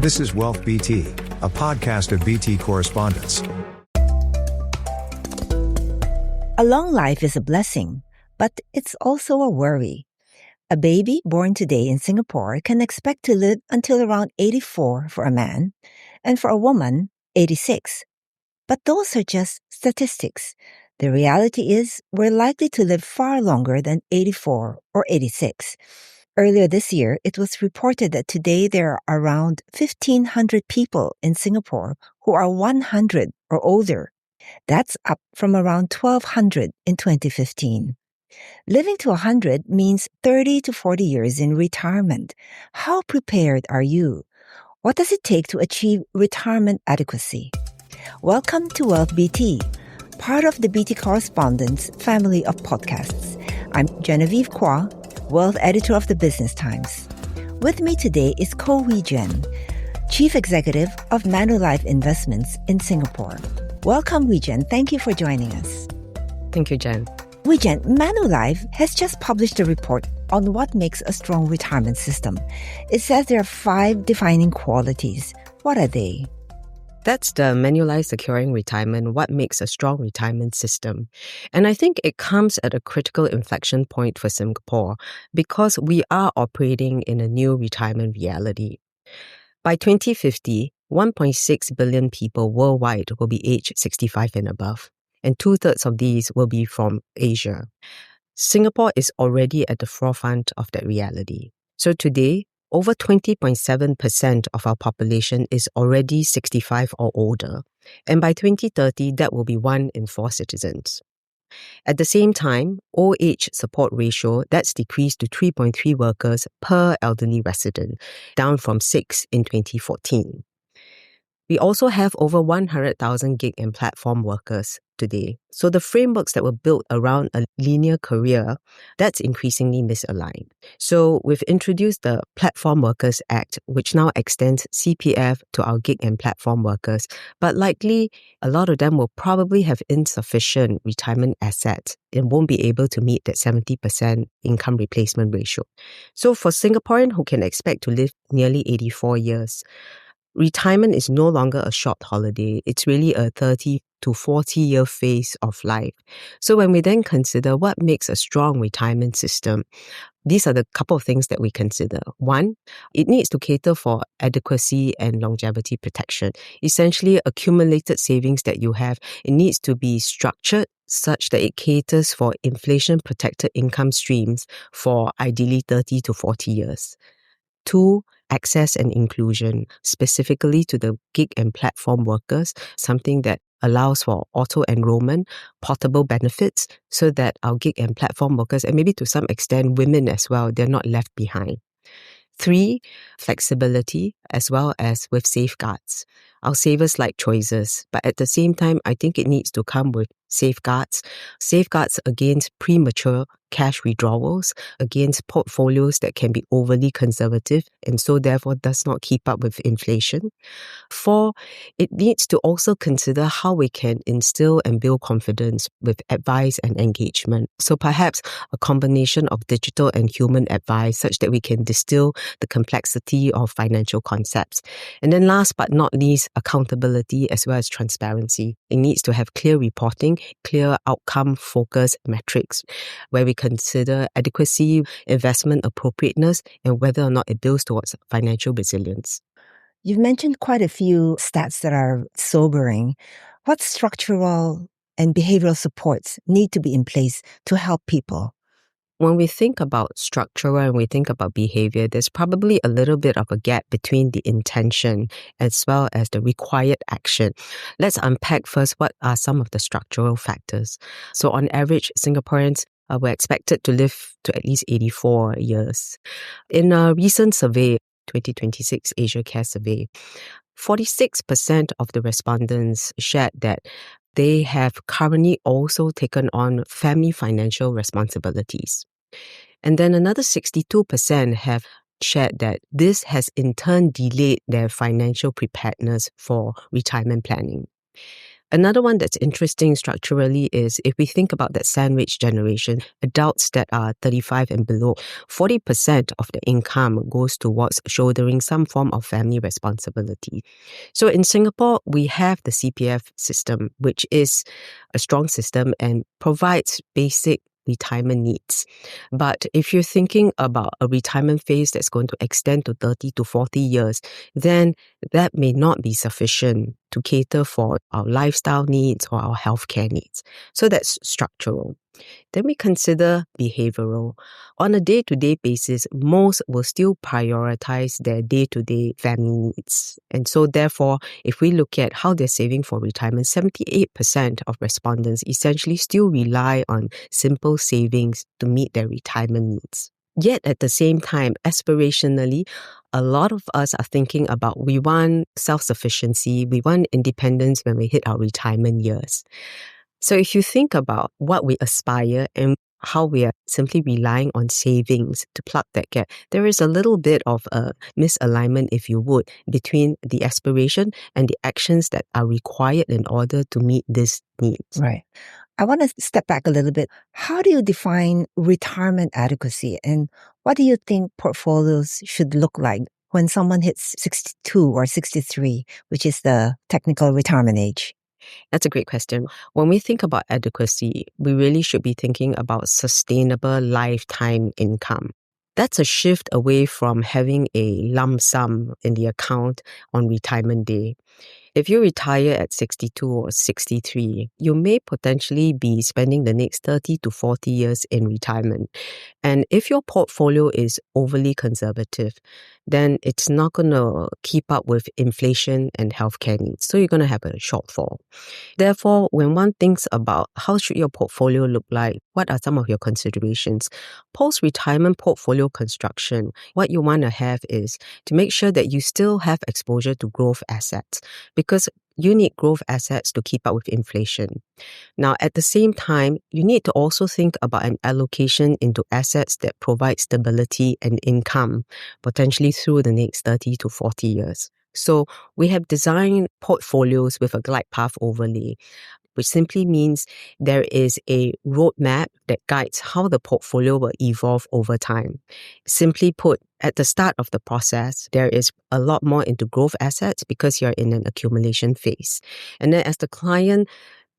This is WealthBT, a podcast of BT correspondents. A long life is a blessing, but it's also a worry. A baby born today in Singapore can expect to live until around 84 for a man, and for a woman, 86. But those are just statistics. The reality is we're likely to live far longer than 84 or 86. Earlier this year, it was reported that today there are around 1,500 people in Singapore who are 100 or older. That's up from around 1,200 in 2015. Living to 100 means 30 to 40 years in retirement. How prepared are you? What does it take to achieve retirement adequacy? Welcome to WealthBT, part of the BT Correspondents family of podcasts. I'm Genevieve Cua, Wealth Editor of the Business Times. With me today is Hui-Jian, Chief Executive of Manulife Investments in Singapore. Welcome, Hui-Jian. Thank you for joining us. Thank you, Jen. Hui-Jian, Manulife has just published a report on what makes a strong retirement system. It says there are 5 defining qualities. What are they? That's the Manulife Securing Retirement, What Makes a Strong Retirement System. And I think it comes at a critical inflection point for Singapore because we are operating in a new retirement reality. By 2050, 1.6 billion people worldwide will be aged 65 and above, and 2/3 of these will be from Asia. Singapore is already at the forefront of that reality. So today, over 20.7% of our population is already 65 or older, and by 2030, that will be 1 in 4 citizens. At the same time, old age support ratio, that's decreased to 3.3 workers per elderly resident, down from 6 in 2014. We also have over 100,000 gig and platform workers today. So the frameworks that were built around a linear career, that's increasingly misaligned. So we've introduced the Platform Workers Act, which now extends CPF to our gig and platform workers. But likely, a lot of them will probably have insufficient retirement assets and won't be able to meet that 70% income replacement ratio. So for Singaporeans who can expect to live nearly 84 years, retirement is no longer a short holiday. It's really a 30 to 40-year phase of life. So when we then consider what makes a strong retirement system, these are the couple of things that we consider. 1, it needs to cater for adequacy and longevity protection. Essentially, accumulated savings that you have, it needs to be structured such that it caters for inflation-protected income streams for ideally 30 to 40 years. 2, access and inclusion, specifically to the gig and platform workers, something that allows for auto-enrollment, portable benefits, so that our gig and platform workers, and maybe to some extent women as well, they're not left behind. 3, flexibility, as well as with safeguards. Our savers like choices, but at the same time, I think it needs to come with safeguards against premature cash withdrawals, against portfolios that can be overly conservative and so therefore does not keep up with inflation. 4, it needs to also consider how we can instill and build confidence with advice and engagement. So perhaps a combination of digital and human advice such that we can distill the complexity of financial concepts. And then last but not least, accountability as well as transparency. It needs to have clear reporting, clear outcome-focused metrics where we consider adequacy, investment appropriateness, and whether or not it builds towards financial resilience. You've mentioned quite a few stats that are sobering. What structural and behavioral supports need to be in place to help people? When we think about structure and we think about behavior, there's probably a little bit of a gap between the intention as well as the required action. Let's unpack first what are some of the structural factors. So on average, Singaporeans were expected to live to at least 84 years. In a recent survey, 2026 Asia Care Survey, 46% of the respondents shared that they have currently also taken on family financial responsibilities. And then another 62% have shared that this has in turn delayed their financial preparedness for retirement planning. Another one that's interesting structurally is if we think about that sandwich generation, adults that are 35 and below, 40% of the income goes towards shouldering some form of family responsibility. So in Singapore, we have the CPF system, which is a strong system and provides basic retirement needs. But if you're thinking about a retirement phase that's going to extend to 30 to 40 years, then that may not be sufficient to cater for our lifestyle needs or our healthcare needs. So that's structural. Then we consider behavioral. On a day-to-day basis, most will still prioritize their day-to-day family needs. And so therefore, if we look at how they're saving for retirement, 78% of respondents essentially still rely on simple savings to meet their retirement needs. Yet at the same time, aspirationally, a lot of us are thinking about we want self-sufficiency, we want independence when we hit our retirement years. So if you think about what we aspire and how we are simply relying on savings to plug that gap, there is a little bit of a misalignment, if you would, between the aspiration and the actions that are required in order to meet these needs. Right. I want to step back a little bit. How do you define retirement adequacy, and what do you think portfolios should look like when someone hits 62 or 63, which is the technical retirement age? That's a great question. When we think about adequacy, we really should be thinking about sustainable lifetime income. That's a shift away from having a lump sum in the account on retirement day. If you retire at 62 or 63, you may potentially be spending the next 30 to 40 years in retirement. And if your portfolio is overly conservative, then it's not going to keep up with inflation and healthcare needs. So you're going to have a shortfall. Therefore, when one thinks about how should your portfolio look like, what are some of your considerations? Post-retirement portfolio construction, what you want to have is to make sure that you still have exposure to growth assets, because you need growth assets to keep up with inflation. Now, at the same time, you need to also think about an allocation into assets that provide stability and income, potentially through the next 30 to 40 years. So we have designed portfolios with a glide path overlay, which simply means there is a roadmap that guides how the portfolio will evolve over time. Simply put, at the start of the process, there is a lot more into growth assets because you're in an accumulation phase. And then as the client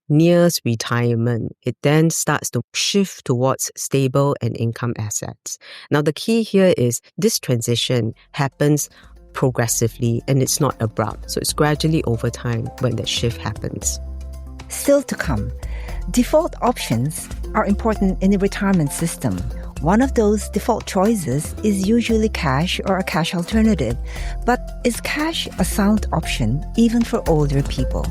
nears retirement, it then starts to shift towards stable and income assets. Now, the key here is this transition happens progressively and it's not abrupt. So it's gradually over time when that shift happens. Still to come, default options are important in the retirement system. One of those default choices is usually cash or a cash alternative. But is cash a sound option even for older people?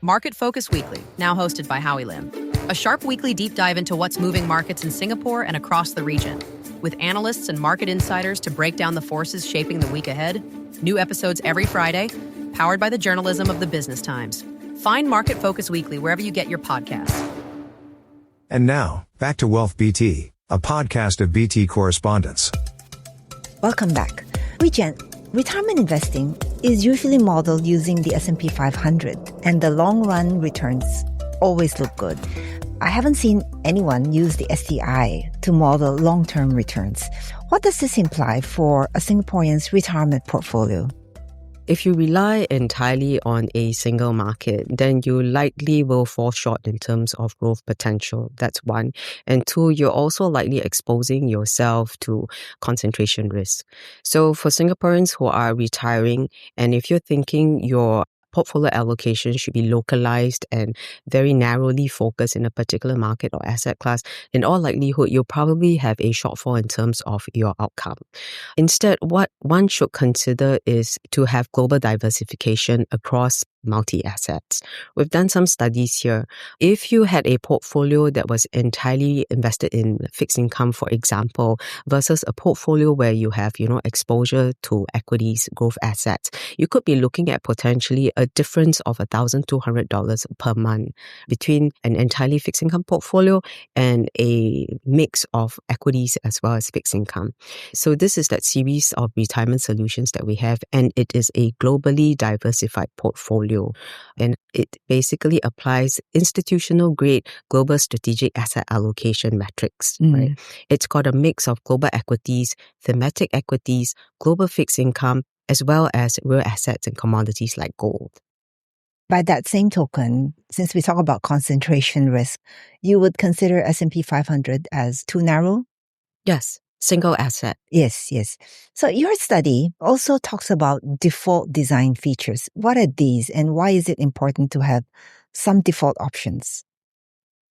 Market Focus Weekly, now hosted by Howie Lim. A sharp weekly deep dive into what's moving markets in Singapore and across the region. With analysts and market insiders to break down the forces shaping the week ahead. New episodes every Friday, powered by the journalism of the Business Times. Find Market Focus Weekly wherever you get your podcasts. And now, back to WealthBT, a podcast of BT correspondents. Welcome back. Hui-Jian, retirement investing is usually modeled using the S&P 500, and the long-run returns always look good. I haven't seen anyone use the STI to model long-term returns. What does this imply for a Singaporean's retirement portfolio? If you rely entirely on a single market, then you likely will fall short in terms of growth potential. That's one. And two, you're also likely exposing yourself to concentration risk. So for Singaporeans who are retiring, and if you're thinking your portfolio allocation should be localized and very narrowly focused in a particular market or asset class, in all likelihood, you'll probably have a shortfall in terms of your outcome. Instead, what one should consider is to have global diversification across multi-assets. We've done some studies here. If you had a portfolio that was entirely invested in fixed income, for example, versus a portfolio where you have, exposure to equities, growth assets, you could be looking at potentially a difference of $1,200 per month between an entirely fixed income portfolio and a mix of equities as well as fixed income. So this is that series of retirement solutions that we have, and it is a globally diversified portfolio. And it basically applies institutional grade global strategic asset allocation metrics. Right? It's got a mix of global equities, thematic equities, global fixed income, as well as real assets and commodities like gold. By that same token, since we talk about concentration risk, you would consider S&P 500 as too narrow? Yes. Single asset. Yes. So your study also talks about default design features. What are these and why is it important to have some default options?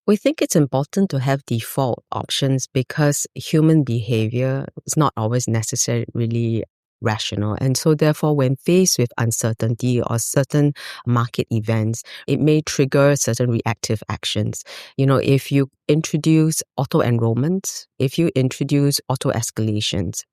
We think it's important to have default options because human behavior is not always necessarily rational. And so therefore, when faced with uncertainty or certain market events, it may trigger certain reactive actions. If you introduce auto-enrollment, if you introduce auto-escalations,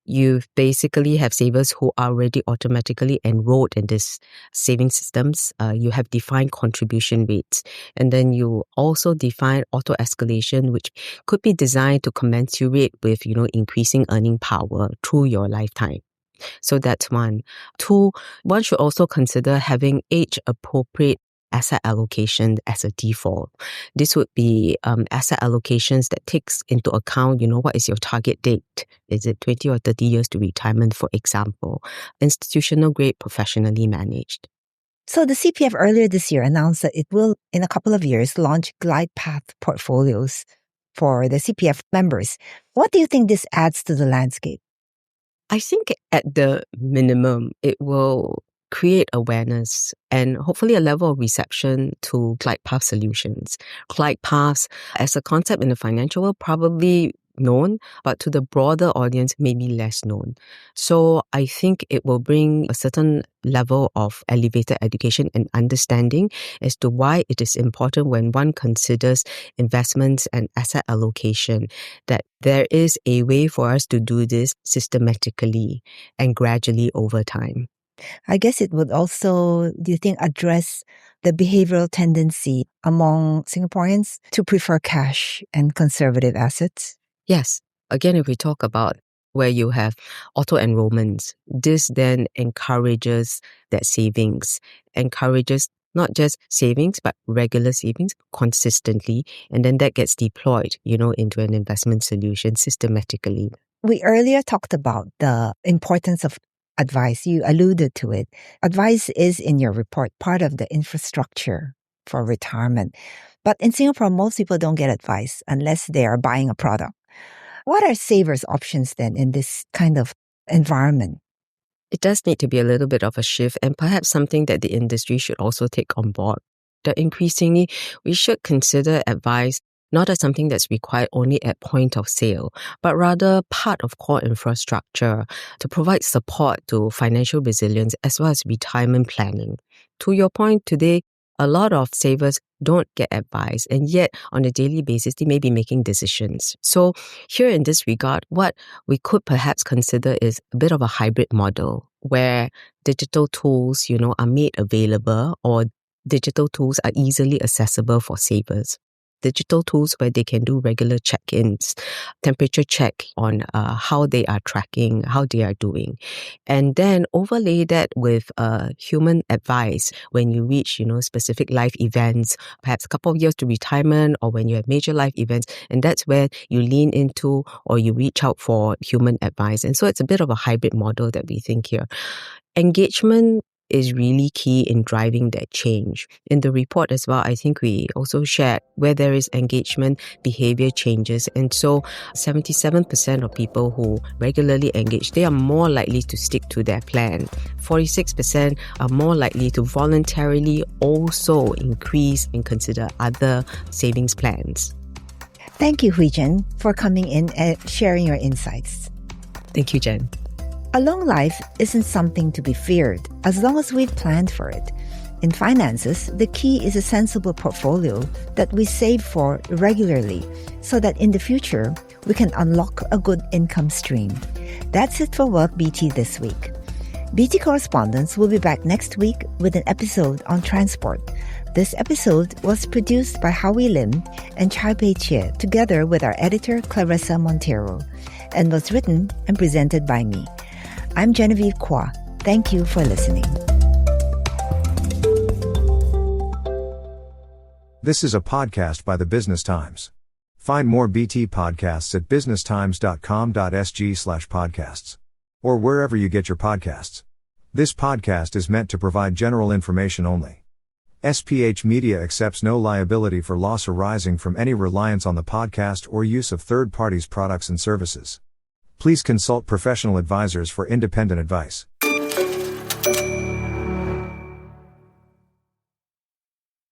you basically have savers who are already automatically enrolled in this saving systems. You have defined contribution rates. And then you also define auto-escalation, which could be designed to commensurate with, increasing earning power through your lifetime. So that's one. Two, one should also consider having age-appropriate asset allocation as a default. This would be asset allocations that takes into account, what is your target date? Is it 20 or 30 years to retirement, for example? Institutional grade, professionally managed. So the CPF earlier this year announced that it will, in a couple of years, launch glide path portfolios for the CPF members. What do you think this adds to the landscape? I think at the minimum, it will create awareness and hopefully a level of reception to glide path solutions. Glide paths as a concept in the financial world probably known, but to the broader audience maybe less known. So I think it will bring a certain level of elevated education and understanding as to why it is important when one considers investments and asset allocation, that there is a way for us to do this systematically and gradually over time. I guess it would also, do you think, address the behavioral tendency among Singaporeans to prefer cash and conservative assets? Yes. Again, if we talk about where you have auto-enrollments, this then encourages that savings, encourages not just savings, but regular savings consistently. And then that gets deployed, into an investment solution systematically. We earlier talked about the importance of advice. You alluded to it. Advice is, in your report, part of the infrastructure for retirement. But in Singapore, most people don't get advice unless they are buying a product. What are savers' options then in this kind of environment? It does need to be a little bit of a shift, and perhaps something that the industry should also take on board. That increasingly, we should consider advice not as something that's required only at point of sale, but rather part of core infrastructure to provide support to financial resilience as well as retirement planning. To your point today, a lot of savers don't get advice, and yet on a daily basis, they may be making decisions. So here in this regard, what we could perhaps consider is a bit of a hybrid model where digital tools, are made available, or digital tools are easily accessible for savers. Digital tools where they can do regular check-ins, temperature check on how they are tracking, how they are doing. And then overlay that with human advice when you reach, specific life events, perhaps a couple of years to retirement, or when you have major life events. And that's where you lean into or you reach out for human advice. And so it's a bit of a hybrid model that we think here. Engagement is really key in driving that change. In the report as well, I think we also shared where there is engagement, behavior changes. And so 77% of people who regularly engage, they are more likely to stick to their plan. 46% are more likely to voluntarily also increase and consider other savings plans. Thank you, Hui-Jian, for coming in and sharing your insights. Thank you, Jen. A long life isn't something to be feared as long as we've planned for it. In finances, the key is a sensible portfolio that we save for regularly so that in the future, we can unlock a good income stream. That's it for WealthBT this week. BT Correspondents will be back next week with an episode on transport. This episode was produced by Howie Lim and Chai-Pei Chia together with our editor Clarissa Montero and was written and presented by me. I'm Genevieve Cua. Thank you for listening. This is a podcast by the Business Times. Find more BT podcasts at businesstimes.com.sg/podcasts or wherever you get your podcasts. This podcast is meant to provide general information only. SPH Media accepts no liability for loss arising from any reliance on the podcast or use of third parties' products and services. Please consult professional advisors for independent advice.